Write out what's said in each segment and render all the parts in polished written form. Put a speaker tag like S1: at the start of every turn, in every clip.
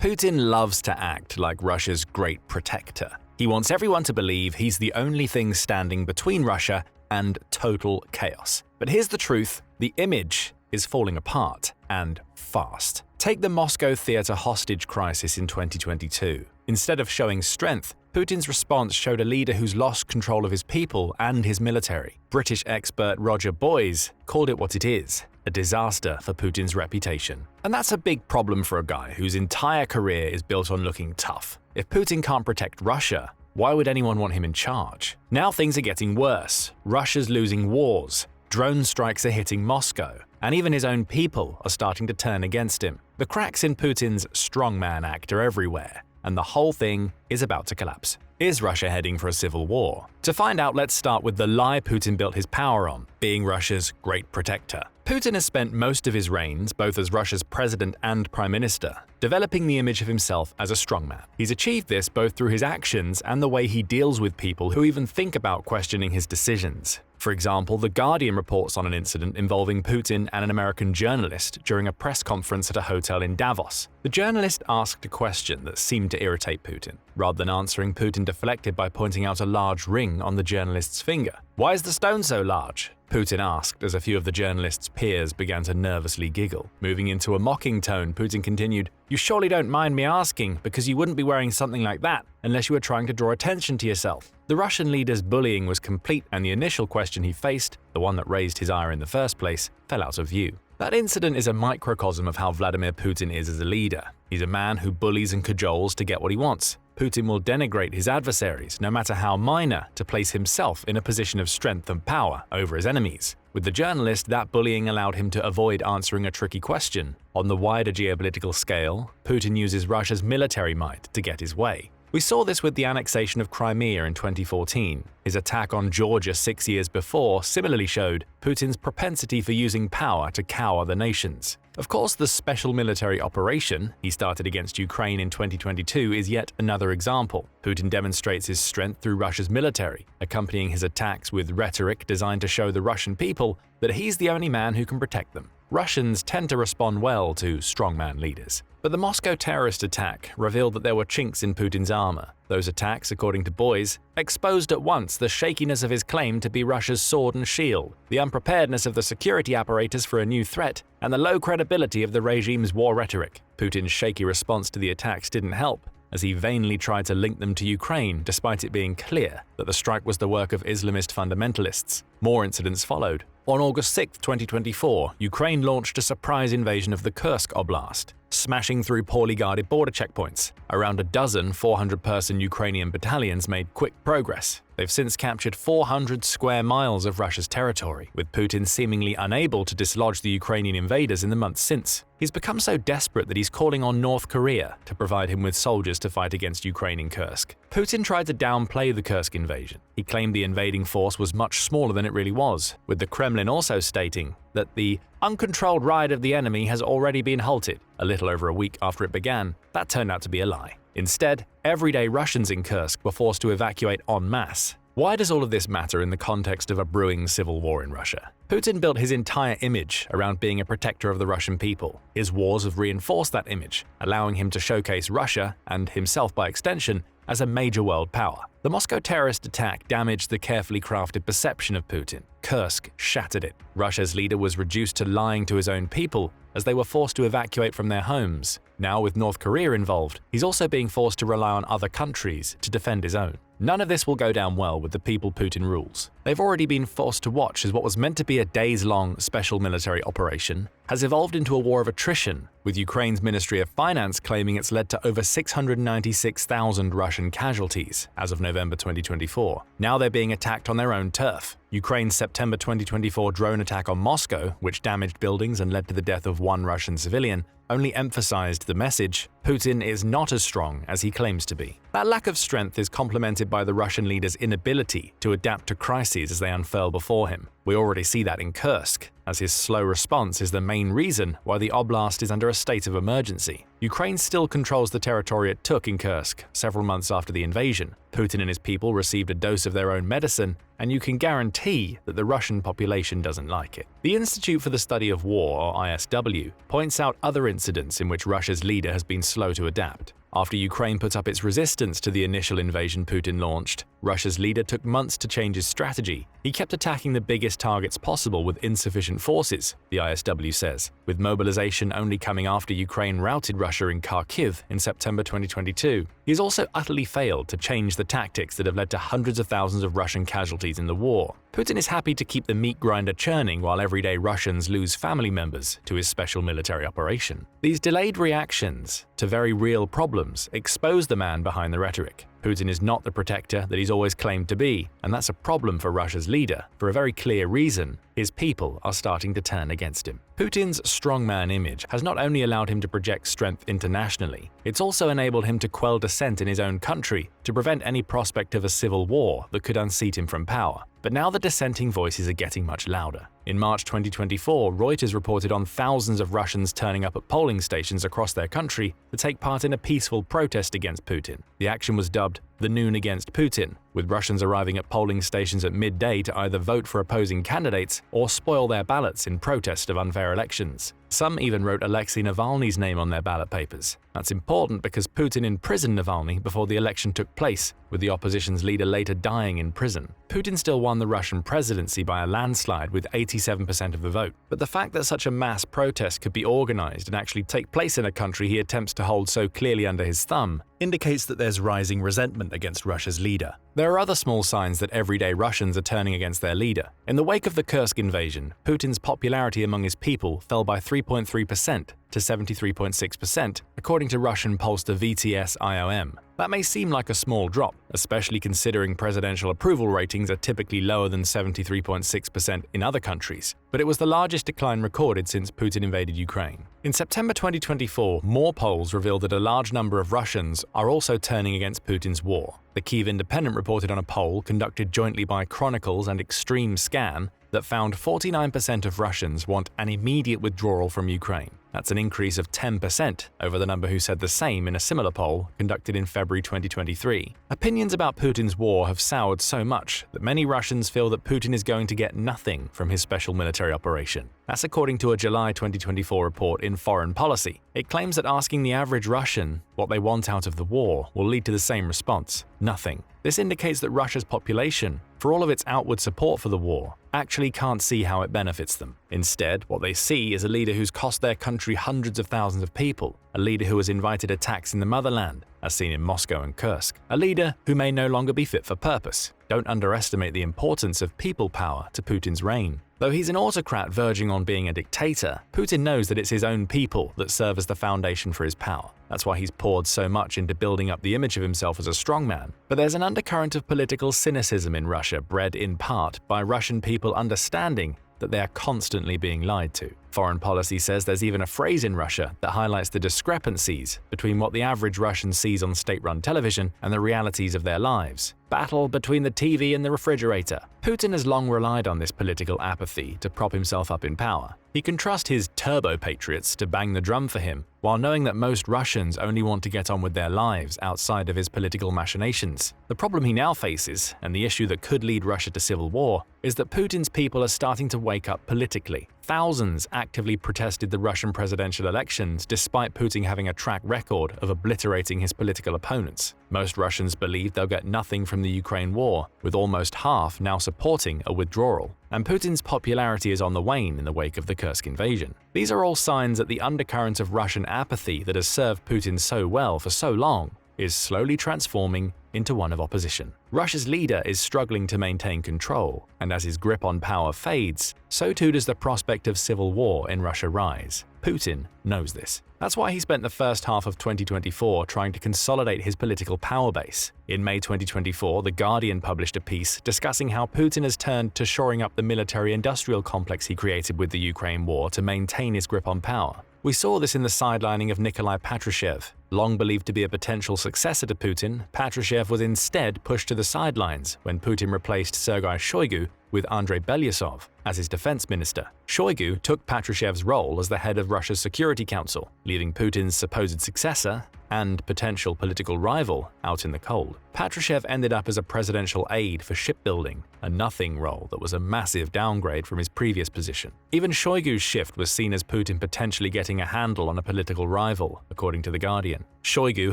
S1: Putin loves to act like Russia's great protector. He wants everyone to believe he's the only thing standing between Russia and total chaos. But here's the truth: the image is falling apart, and fast. Take the Moscow theater hostage crisis in 2022. Instead of showing strength, Putin's response showed a leader who's lost control of his people and his military. British expert Roger Boys called it what it is: a disaster for Putin's reputation. And that's a big problem for a guy whose entire career is built on looking tough. If Putin can't protect Russia, why would anyone want him in charge? Now things are getting worse. Russia's losing wars. Drone strikes are hitting Moscow, and even his own people are starting to turn against him. The cracks in Putin's strongman act are everywhere, and the whole thing is about to collapse. Is Russia heading for a civil war? To find out, let's start with the lie Putin built his power on, being Russia's great protector. Putin has spent most of his reigns, both as Russia's president and prime minister, developing the image of himself as a strongman. He's achieved this both through his actions and the way he deals with people who even think about questioning his decisions. For example, The Guardian reports on an incident involving Putin and an American journalist during a press conference at a hotel in Davos. The journalist asked a question that seemed to irritate Putin. Rather than answering, Putin deflected by pointing out a large ring on the journalist's finger. "Why is the stone so large?" Putin asked, as a few of the journalist's peers began to nervously giggle. Moving into a mocking tone, Putin continued, "You surely don't mind me asking, because you wouldn't be wearing something like that unless you were trying to draw attention to yourself." The Russian leader's bullying was complete, and the initial question he faced, the one that raised his ire in the first place, fell out of view. That incident is a microcosm of how Vladimir Putin is as a leader. He's a man who bullies and cajoles to get what he wants. Putin will denigrate his adversaries, no matter how minor, to place himself in a position of strength and power over his enemies. With the journalist, that bullying allowed him to avoid answering a tricky question. On the wider geopolitical scale, Putin uses Russia's military might to get his way. We saw this with the annexation of Crimea in 2014. His attack on Georgia 6 years before similarly showed Putin's propensity for using power to cow other nations. Of course, the special military operation he started against Ukraine in 2022 is yet another example. Putin demonstrates his strength through Russia's military, accompanying his attacks with rhetoric designed to show the Russian people that he's the only man who can protect them. Russians tend to respond well to strongman leaders. But the Moscow terrorist attack revealed that there were chinks in Putin's armor. Those attacks, according to Boys, exposed at once the shakiness of his claim to be Russia's sword and shield, the unpreparedness of the security apparatus for a new threat, and the low credibility of the regime's war rhetoric. Putin's shaky response to the attacks didn't help, as he vainly tried to link them to Ukraine despite it being clear that the strike was the work of Islamist fundamentalists. More incidents followed. On August 6, 2024, Ukraine launched a surprise invasion of the Kursk Oblast, smashing through poorly guarded border checkpoints. Around a dozen 400-person Ukrainian battalions made quick progress. They've since captured 400 square miles of Russia's territory, with Putin seemingly unable to dislodge the Ukrainian invaders in the months since. He's become so desperate that he's calling on North Korea to provide him with soldiers to fight against Ukraine in Kursk. Putin tried to downplay the Kursk invasion. He claimed the invading force was much smaller than it really was, with the Kremlin also stating that the uncontrolled ride of the enemy has already been halted, a little over a week after it began. That turned out to be a lie. Instead, everyday Russians in Kursk were forced to evacuate en masse. Why does all of this matter in the context of a brewing civil war in Russia? Putin built his entire image around being a protector of the Russian people. His wars have reinforced that image, allowing him to showcase Russia, and himself by extension, as a major world power. The Moscow terrorist attack damaged the carefully crafted perception of Putin. Kursk shattered it. Russia's leader was reduced to lying to his own people as they were forced to evacuate from their homes. Now, with North Korea involved, he's also being forced to rely on other countries to defend his own. None of this will go down well with the people Putin rules. They've already been forced to watch as what was meant to be a days-long special military operation has evolved into a war of attrition, with Ukraine's Ministry of Finance claiming it's led to over 696,000 Russian casualties as of November 2024. Now they're being attacked on their own turf. Ukraine's September 2024 drone attack on Moscow, which damaged buildings and led to the death of one Russian civilian, only emphasized the message: Putin is not as strong as he claims to be. That lack of strength is complemented by the Russian leader's inability to adapt to crises as they unfurl before him. We already see that in Kursk, as his slow response is the main reason why the oblast is under a state of emergency. Ukraine still controls the territory it took in Kursk several months after the invasion. Putin and his people received a dose of their own medicine, and you can guarantee that the Russian population doesn't like it. The Institute for the Study of War, or ISW, points out other incidents in which Russia's leader has been slow to adapt. After Ukraine put up its resistance to the initial invasion Putin launched, Russia's leader took months to change his strategy. He kept attacking the biggest targets possible with insufficient forces, the ISW says, with mobilization only coming after Ukraine routed Russia in Kharkiv in September 2022. He's also utterly failed to change the tactics that have led to hundreds of thousands of Russian casualties in the war. Putin is happy to keep the meat grinder churning while everyday Russians lose family members to his special military operation. These delayed reactions to very real problems expose the man behind the rhetoric. Putin is not the protector that he's always claimed to be, and that's a problem for Russia's leader, for a very clear reason: his people are starting to turn against him. Putin's strongman image has not only allowed him to project strength internationally, it's also enabled him to quell dissent in his own country to prevent any prospect of a civil war that could unseat him from power. But now the dissenting voices are getting much louder. In March 2024, Reuters reported on thousands of Russians turning up at polling stations across their country to take part in a peaceful protest against Putin. The action was dubbed the Noon Against Putin, with Russians arriving at polling stations at midday to either vote for opposing candidates or spoil their ballots in protest of unfair elections. Some even wrote Alexei Navalny's name on their ballot papers. That's important because Putin imprisoned Navalny before the election took place, with the opposition's leader later dying in prison. Putin still won the Russian presidency by a landslide with 87% of the vote. But the fact that such a mass protest could be organized and actually take place in a country he attempts to hold so clearly under his thumb indicates that there's rising resentment against Russia's leader. There are other small signs that everyday Russians are turning against their leader. In the wake of the Kursk invasion, Putin's popularity among his people fell by 3.3% to 73.6%, according to Russian pollster VTS-IOM. That may seem like a small drop, especially considering presidential approval ratings are typically lower than 73.6% in other countries, but it was the largest decline recorded since Putin invaded Ukraine. In September 2024, more polls revealed that a large number of Russians are also turning against Putin's war. The Kyiv Independent reported on a poll conducted jointly by Chronicles and Extreme Scan that found 49% of Russians want an immediate withdrawal from Ukraine. That's an increase of 10% over the number who said the same in a similar poll conducted in February 2023. Opinions about Putin's war have soured so much that many Russians feel that Putin is going to get nothing from his special military operation. That's according to a July 2024 report in Foreign Policy. It claims that asking the average Russian what they want out of the war will lead to the same response: nothing. This indicates that Russia's population, for all of its outward support for the war, actually can't see how it benefits them. Instead, what they see is a leader who's cost their country hundreds of thousands of people, a leader who has invited attacks in the motherland, as seen in Moscow and Kursk, a leader who may no longer be fit for purpose. Don't underestimate the importance of people power to Putin's reign. Though he's an autocrat verging on being a dictator, Putin knows that it's his own people that serve as the foundation for his power. That's why he's poured so much into building up the image of himself as a strongman. But there's an undercurrent of political cynicism in Russia, bred in part by Russian people understanding that they are constantly being lied to. Foreign Policy says there's even a phrase in Russia that highlights the discrepancies between what the average Russian sees on state-run television and the realities of their lives. Battle between the TV and the refrigerator. Putin has long relied on this political apathy to prop himself up in power. He can trust his turbo-patriots to bang the drum for him, while knowing that most Russians only want to get on with their lives outside of his political machinations. The problem he now faces, and the issue that could lead Russia to civil war, is that Putin's people are starting to wake up politically. Thousands actively protested the Russian presidential elections despite Putin having a track record of obliterating his political opponents. Most Russians believe they'll get nothing from the Ukraine war, with almost half now supporting a withdrawal. And Putin's popularity is on the wane in the wake of the Kursk invasion. These are all signs that the undercurrent of Russian apathy that has served Putin so well for so long is slowly transforming into one of opposition. Russia's leader is struggling to maintain control, and as his grip on power fades, so too does the prospect of civil war in Russia rise. Putin knows this. That's why he spent the first half of 2024 trying to consolidate his political power base. In May 2024, The Guardian published a piece discussing how Putin has turned to shoring up the military-industrial complex he created with the Ukraine war to maintain his grip on power. We saw this in the sidelining of Nikolai Patrushev. Long believed to be a potential successor to Putin, Patrushev was instead pushed to the sidelines when Putin replaced Sergei Shoigu with Andrei Belyasov as his defense minister. Shoigu took Patrushev's role as the head of Russia's Security Council, leaving Putin's supposed successor and potential political rival out in the cold. Patrushev ended up as a presidential aide for shipbuilding, a nothing role that was a massive downgrade from his previous position. Even Shoigu's shift was seen as Putin potentially getting a handle on a political rival, according to The Guardian. Shoigu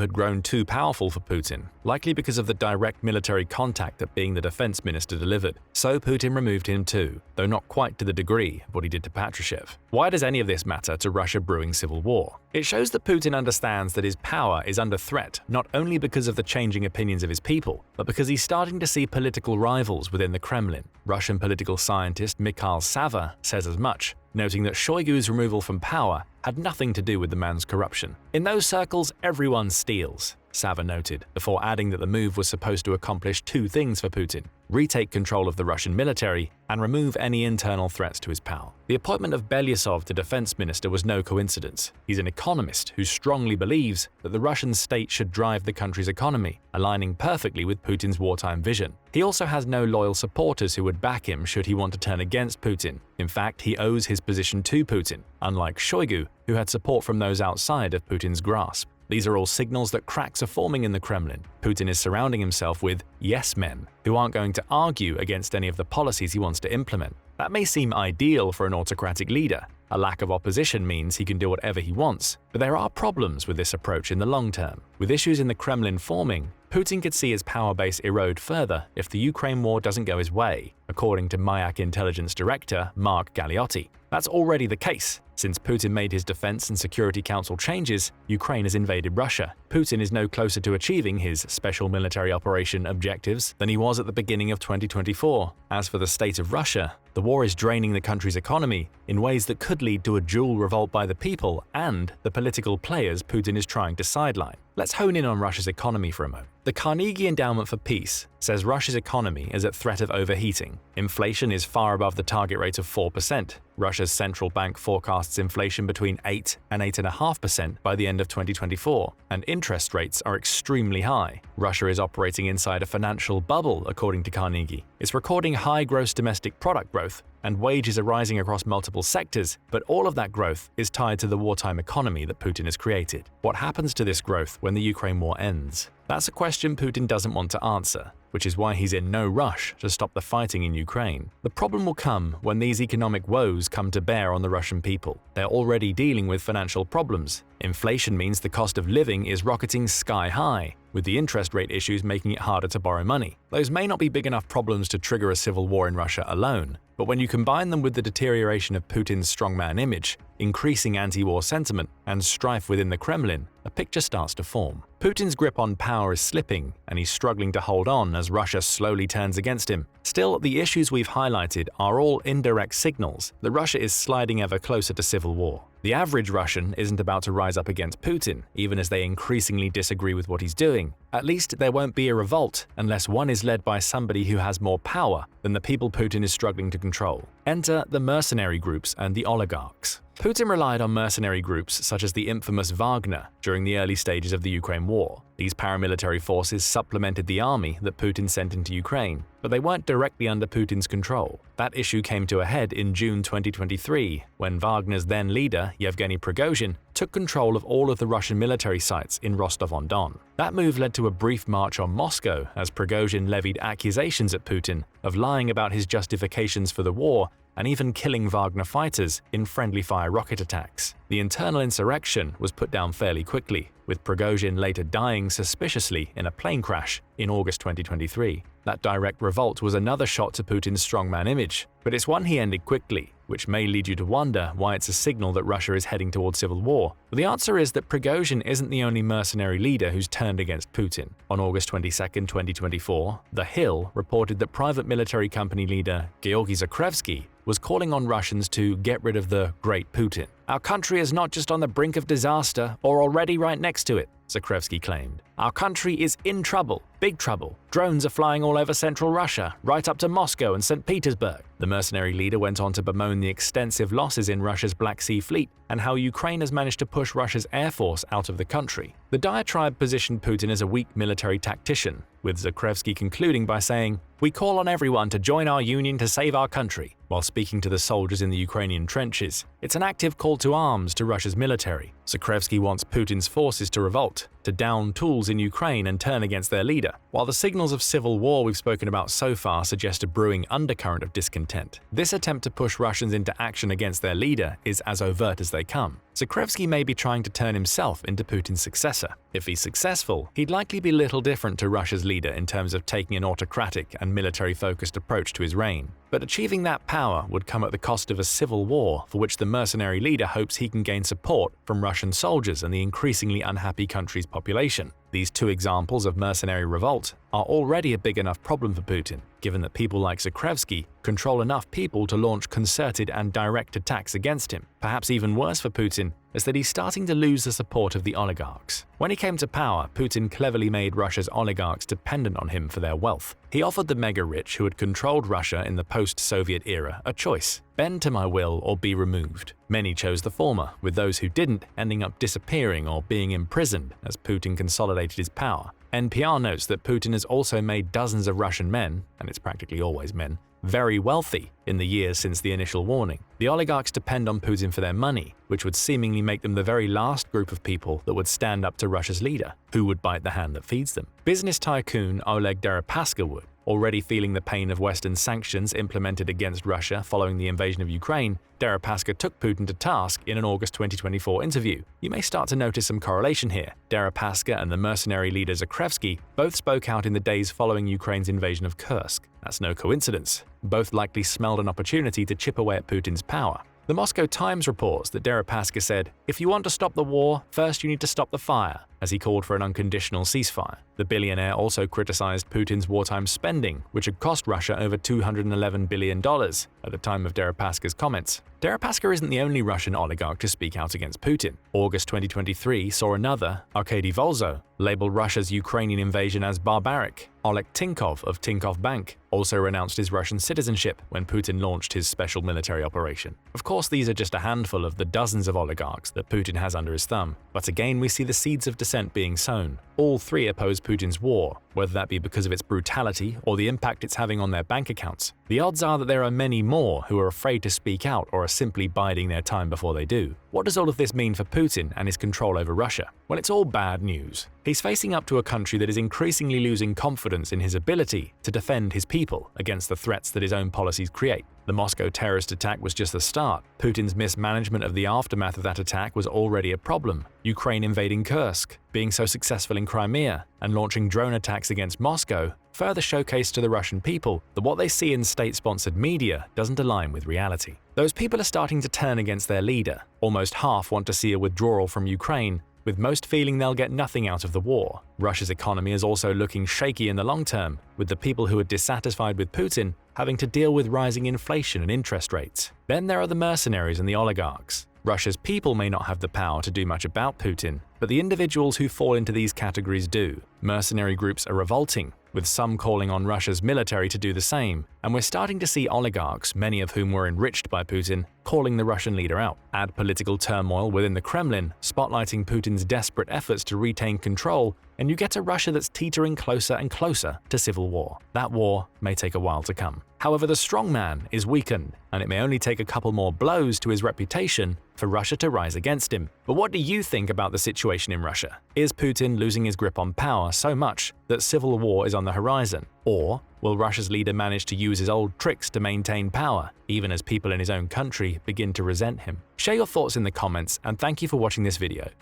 S1: had grown too powerful for Putin, likely because of the direct military contact that being the defense minister delivered. So Putin removed him too, though not quite to the degree of what he did to Patrushev. Why does any of this matter to Russia brewing civil war? It shows that Putin understands that his power is under threat not only because of the changing opinions of his people, but because he's starting to see political rivals within the Kremlin. Russian political scientist Mikhail Sava says as much, noting that Shoigu's removal from power had nothing to do with the man's corruption. In those circles, everyone steals, Sava noted, before adding that the move was supposed to accomplish two things for Putin: retake control of the Russian military and remove any internal threats to his power. The appointment of Belyasov to defense minister was no coincidence. He's an economist who strongly believes that the Russian state should drive the country's economy, aligning perfectly with Putin's wartime vision. He also has no loyal supporters who would back him should he want to turn against Putin. In fact, he owes his position to Putin, unlike Shoigu, who had support from those outside of Putin's grasp. These are all signals that cracks are forming in the Kremlin. Putin is surrounding himself with yes men who aren't going to argue against any of the policies he wants to implement. That may seem ideal for an autocratic leader. A lack of opposition means he can do whatever he wants, but there are problems with this approach in the long term. With issues in the Kremlin forming, Putin could see his power base erode further if the Ukraine war doesn't go his way, according to Mayak intelligence director Mark Galeotti. That's already the case. Since Putin made his Defense and Security Council changes, Ukraine has invaded Russia. Putin is no closer to achieving his special military operation objectives than he was at the beginning of 2024. As for the state of Russia, the war is draining the country's economy in ways that could lead to a dual revolt by the people and the political players Putin is trying to sideline. Let's hone in on Russia's economy for a moment. The Carnegie Endowment for Peace says Russia's economy is at threat of overheating. Inflation is far above the target rate of 4%. Russia's central bank forecasts inflation between 8 and 8.5% by the end of 2024, and interest rates are extremely high. Russia is operating inside a financial bubble, according to Carnegie. It's recording high gross domestic product growth, and wages are rising across multiple sectors, but all of that growth is tied to the wartime economy that Putin has created. What happens to this growth when the Ukraine war ends? That's a question Putin doesn't want to answer, which is why he's in no rush to stop the fighting in Ukraine. The problem will come when these economic woes come to bear on the Russian people. They're already dealing with financial problems. Inflation means the cost of living is rocketing sky high, with the interest rate issues making it harder to borrow money. Those may not be big enough problems to trigger a civil war in Russia alone, but when you combine them with the deterioration of Putin's strongman image, increasing anti-war sentiment, and strife within the Kremlin, a picture starts to form. Putin's grip on power is slipping, and he's struggling to hold on as Russia slowly turns against him. Still, the issues we've highlighted are all indirect signals that Russia is sliding ever closer to civil war. The average Russian isn't about to rise up against Putin, even as they increasingly disagree with what he's doing. At least there won't be a revolt unless one is led by somebody who has more power than the people Putin is struggling to control. Enter the mercenary groups and the oligarchs. Putin relied on mercenary groups such as the infamous Wagner during the early stages of the Ukraine war. These paramilitary forces supplemented the army that Putin sent into Ukraine, but they weren't directly under Putin's control. That issue came to a head in June 2023, when Wagner's then leader, Yevgeny Prigozhin, took control of all of the Russian military sites in Rostov-on-Don. That move led to a brief march on Moscow as Prigozhin levied accusations at Putin of lying about his justifications for the war and even killing Wagner fighters in friendly fire rocket attacks. The internal insurrection was put down fairly quickly, with Prigozhin later dying suspiciously in a plane crash in August 2023. That direct revolt was another shot to Putin's strongman image, but it's one he ended quickly, which may lead you to wonder why it's a signal that Russia is heading towards civil war. But the answer is that Prigozhin isn't the only mercenary leader who's turned against Putin. On August 22, 2024, The Hill reported that private military company leader Georgy Zakrevsky was calling on Russians to get rid of the Great Putin. Our country is not just on the brink of disaster or already right next to it. Zakrevsky claimed. Our country is in trouble, big trouble. Drones are flying all over central Russia, right up to Moscow and St. Petersburg. The mercenary leader went on to bemoan the extensive losses in Russia's Black Sea Fleet and how Ukraine has managed to push Russia's air force out of the country. The diatribe positioned Putin as a weak military tactician, with Zakrevsky concluding by saying, "We call on everyone to join our union to save our country," while speaking to the soldiers in the Ukrainian trenches. It's an active call to arms to Russia's military. Zakrevsky wants Putin's forces to revolt, to down tools in Ukraine and turn against their leader. While the signals of civil war we've spoken about so far suggest a brewing undercurrent of discontent, this attempt to push Russians into action against their leader is as overt as they come. Zakrevsky may be trying to turn himself into Putin's successor. If he's successful, he'd likely be little different to Russia's leader in terms of taking an autocratic and military-focused approach to his reign. But achieving that power would come at the cost of a civil war for which the mercenary leader hopes he can gain support from Russian soldiers and the increasingly unhappy country's population. These two examples of mercenary revolt are already a big enough problem for Putin, given that people like Zakrevsky control enough people to launch concerted and direct attacks against him. Perhaps even worse for Putin is that he's starting to lose the support of the oligarchs. When he came to power, Putin cleverly made Russia's oligarchs dependent on him for their wealth. He offered the mega-rich who had controlled Russia in the post-Soviet era a choice: bend to my will or be removed. Many chose the former, with those who didn't ending up disappearing or being imprisoned as Putin consolidated his power. NPR notes that Putin has also made dozens of Russian men, and it's practically always men, very wealthy in the years since the initial warning. The oligarchs depend on Putin for their money, which would seemingly make them the very last group of people that would stand up to Russia's leader, who would bite the hand that feeds them. Business tycoon Oleg Deripaska would. Already feeling the pain of Western sanctions implemented against Russia following the invasion of Ukraine, Deripaska took Putin to task in an August 2024 interview. You may start to notice some correlation here. Deripaska and the mercenary leader Zakrevsky both spoke out in the days following Ukraine's invasion of Kursk. That's no coincidence. Both likely smelled an opportunity to chip away at Putin's power. The Moscow Times reports that Deripaska said, "If you want to stop the war, first you need to stop the fire," as he called for an unconditional ceasefire. The billionaire also criticized Putin's wartime spending, which had cost Russia over $211 billion at the time of Deripaska's comments. Deripaska isn't the only Russian oligarch to speak out against Putin. August 2023 saw another, Arkady Volzo, label Russia's Ukrainian invasion as barbaric. Oleg Tinkov of Tinkoff Bank also renounced his Russian citizenship when Putin launched his special military operation. Of course, these are just a handful of the dozens of oligarchs that Putin has under his thumb, but again we see the seeds of dissent being sown. All three oppose Putin's war, whether that be because of its brutality or the impact it's having on their bank accounts. The odds are that there are many more who are afraid to speak out or are simply biding their time before they do. What does all of this mean for Putin and his control over Russia? Well, it's all bad news. He's facing up to a country that is increasingly losing confidence in his ability to defend his people against the threats that his own policies create. The Moscow terrorist attack was just the start. Putin's mismanagement of the aftermath of that attack was already a problem. Ukraine invading Kursk, being so successful in Crimea, and launching drone attacks against Moscow further showcased to the Russian people that what they see in state-sponsored media doesn't align with reality. Those people are starting to turn against their leader. Almost half want to see a withdrawal from Ukraine, with most feeling they'll get nothing out of the war. Russia's economy is also looking shaky in the long term, with the people who are dissatisfied with Putin having to deal with rising inflation and interest rates. Then there are the mercenaries and the oligarchs. Russia's people may not have the power to do much about Putin, but the individuals who fall into these categories do. Mercenary groups are revolting, with some calling on Russia's military to do the same, and we're starting to see oligarchs, many of whom were enriched by Putin, calling the Russian leader out. Add political turmoil within the Kremlin, spotlighting Putin's desperate efforts to retain control, and you get a Russia that's teetering closer and closer to civil war. That war may take a while to come. However, the strongman is weakened, and it may only take a couple more blows to his reputation for Russia to rise against him. But what do you think about the situation in Russia? Is Putin losing his grip on power so much that civil war is on the horizon? Or will Russia's leader manage to use his old tricks to maintain power, even as people in his own country begin to resent him? Share your thoughts in the comments, and thank you for watching this video.